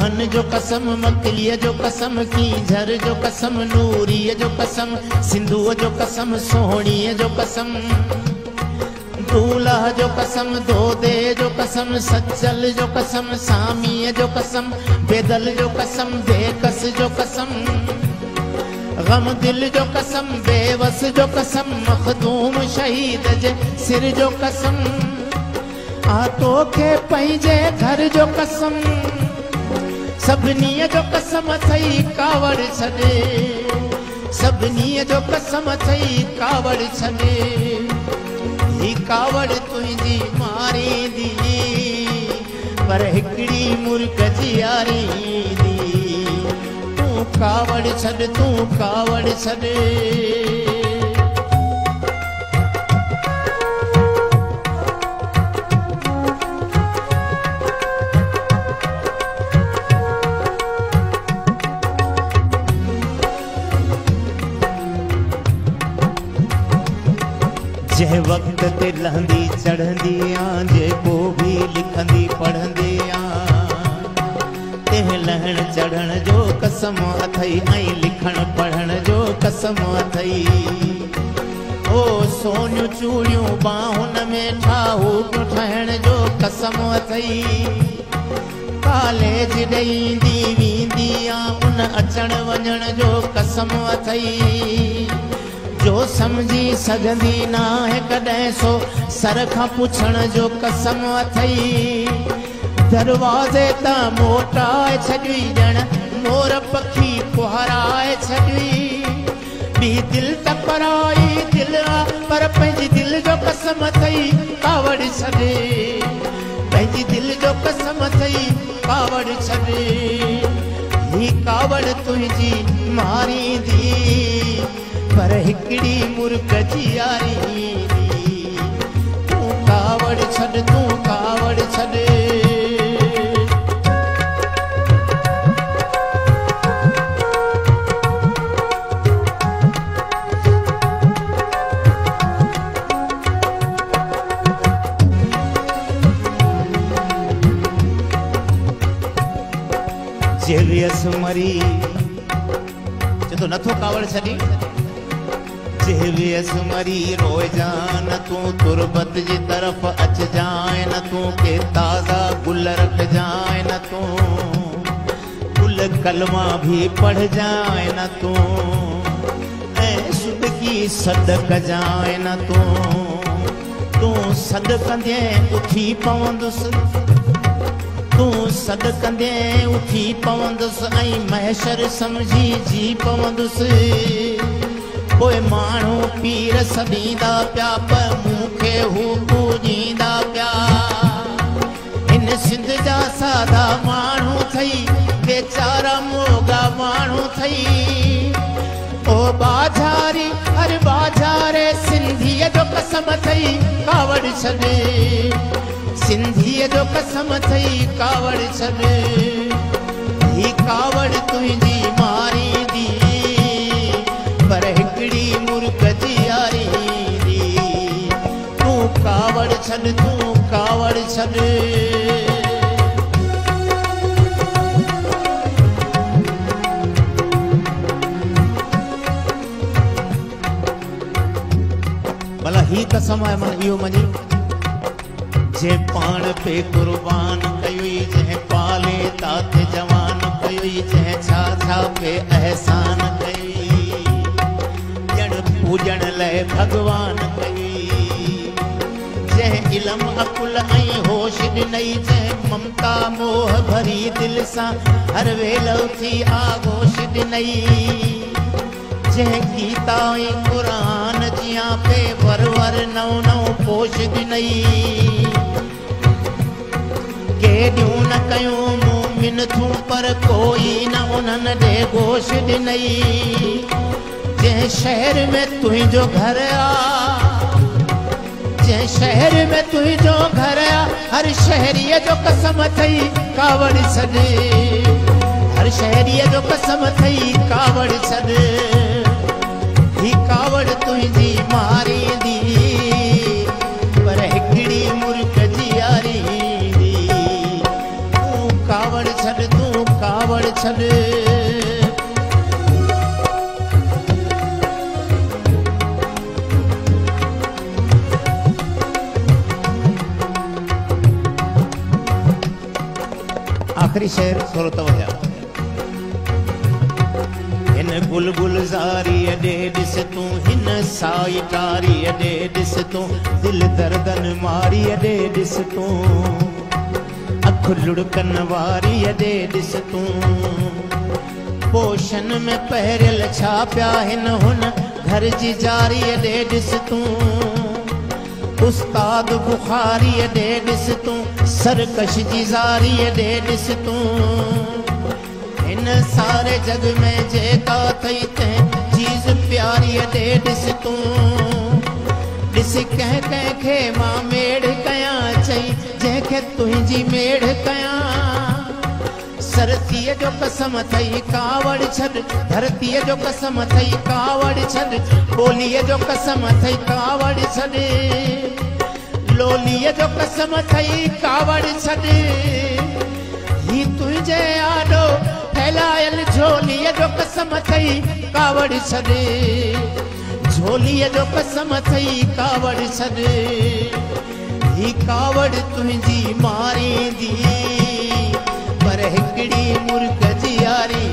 मोहन जो कसम, मकलीअ जो कसम, कीझर जो कसम, नूरीअ जो कसम, सिंधुअ जो कसम, सोहणीअ जो कसम, दूल्हा जो कसम, दोदे जो कसम, सचल जो कसम, सामीअ जो कसम, बेदल जो कसम, बेकस जो कसम, गम दिल जो कसम, बेवस जो कसम, मखदूम शहीद जे सिर जो कसम, आतो के पंहिंजे घर जो कसम, सभिनीअ जो कसम अथई कावड़ छॾे, सभिनीअ जो कसम अथई कावड़ छॾे, ही कावड़ तुंहिंजी मारींदी पर हिकिड़ी मुर्ग जी यारींदी, तूं कावड़ छॾ, तूं कावड़ छॾ। जंहिं वक़्त ते लहंदी चढ़ंदी आ, जेको भी लिखंदी पढ़ंदी आ, तंहिं लहण चढ़ण जो कसम अथई ऐं लिखण पढ़ण जो कसम अथई। ओ सोनियूं चूड़ियूं बाहुन में ठाहूक ठहण जो कसम अथई, कॉलेज ॾेईंदी वेंदी आ, उन अचण वञण जो कसम अथई, जो समझी सघंदी नाहे कॾहिं सो सर खां पुछण जो कसम अथई, दरवाज़े तां मोटाए छॾी ॼण मोर पखी कुहाराए छॾी, ॿी दिलि त पराई दिलि आ पर पंहिंजी दिलि जो कसम अथई कावड़ छॾे, पंहिंजी दिलि जो कसम अथई कावड़ छॾे, ही कावड़ तुंहिंजी मारींदी पर हिकिड़ी मुर्ग जी यारींदी, तूं कावड़ छॾ, तूं कावड़ छॾ। जेवियस मरी चतो नथो कावड़ छॾी, जेवियस मरी रोजान तूं तुरबत जी तरफ़ अच जाए न, तूं के ताज़ा गुल रख जाए न, तूं गुल कलमा भी पढ़ जाए न, तूं सुध की सदक जाए न, तूं सद कंदे उठी पवंदुसि, तूं सद कंदे उठी पवंदुसि ऐं महशर समझी जी पवंदुसि, कोई माण्हू पीर सॾींदा पिया पर मूंखे हू पूॼींदा पिया, हिन सिंध जा सादा माण्हू थई बेचारा मोगा माण्हू थई, ओ बाज़ारी हर बाज़ारे सिंधीअ जो कसम अथई कावड़ छॾे, सिंधीअ जो कसम अथई कावड़ छॾे, ही कावड़ तुंहिंजी मारींदी पर हिकिड़ी मुर्ग जी यारींदी, तूं कावड़ छॾ, तूं कावड़ छॾ। भला ही कसम आहे मां इहो मञी, जे पाण पे कुर्बान कयुई, जंहिं पाले तात जवान कयुई, जंहिं छा छा पे एहसान कयुई, पूजन लाइ भगवान कई, जंहिं इल्म अकुल ऐं होश ॾिनई, जंहिं ममता मोह भरी दिलि सां हर वेलो थी आगोश ॾिनई, जंहिं गीता ऐं क़ुरान जियां पे वर वर नओं नओं पोश ॾिनई, केॾियूं न कयूं मूमिन थूं पर कोई न उन्हनि ॾे गोश ॾिनई, जंहिं शहर में तुंहिंजो घर आ, जंहिं शहर में तुंहिंजो घर आ, हर शहरीअ जो कसम अथई कावड़ छॾे, हर शहरीअ जो कसम अथई कावड़ छॾे, ही कावड़ तुंहिंजी मारींदी पर हिकिड़ी मुर्ग जी यारींदी, तूं कावड़ छॾ, तूं छॾ। आखिरी शेर थोरो तवजा। हिन बुलबुल ज़ारी ॾे ॾिस तूं, हिन साई टारी ॾे ॾिस तूं, दिल दर्दन मारी ॾे ॾिस तूं, अख लुड़कन वारी ॾे ॾिस तूं, पोशन में पहिरियल छा पिया हिन हुन घर जी जारी ॾे ॾिस तूं, उस्ताद बुखारी ॾे ॾिस तूं, सरकश जी ज़ारी ॾे ॾिस तूं, हिन सारे जग में जेका अथई तंहिं चीज़ प्यारी ॾे ॾिस तूं, ॾिस कंहिं कंहिंखे मां मेड़ कयां चई जंहिंखे तुंहिंजी मेड़ कयां, सरतीअ जो कसम अथई कावड़ छॾ, धरतीअ जो कसम अथई कावड़ छॾ, ॿोलीअ जो कसम अथई कावड़ छॾ, लोलीअ जो कसम अथई कावड़ छॾ, ही तुंहिंजे आॾो फैलायल झोलीअ जो कसम अथई कावड़ छॾ, झोलीअ जो कसम अथई कावड़ छॾ, ही कावड़ तुंहिंजी मारींदी पर हिकिड़ी मुर्ग जी यारी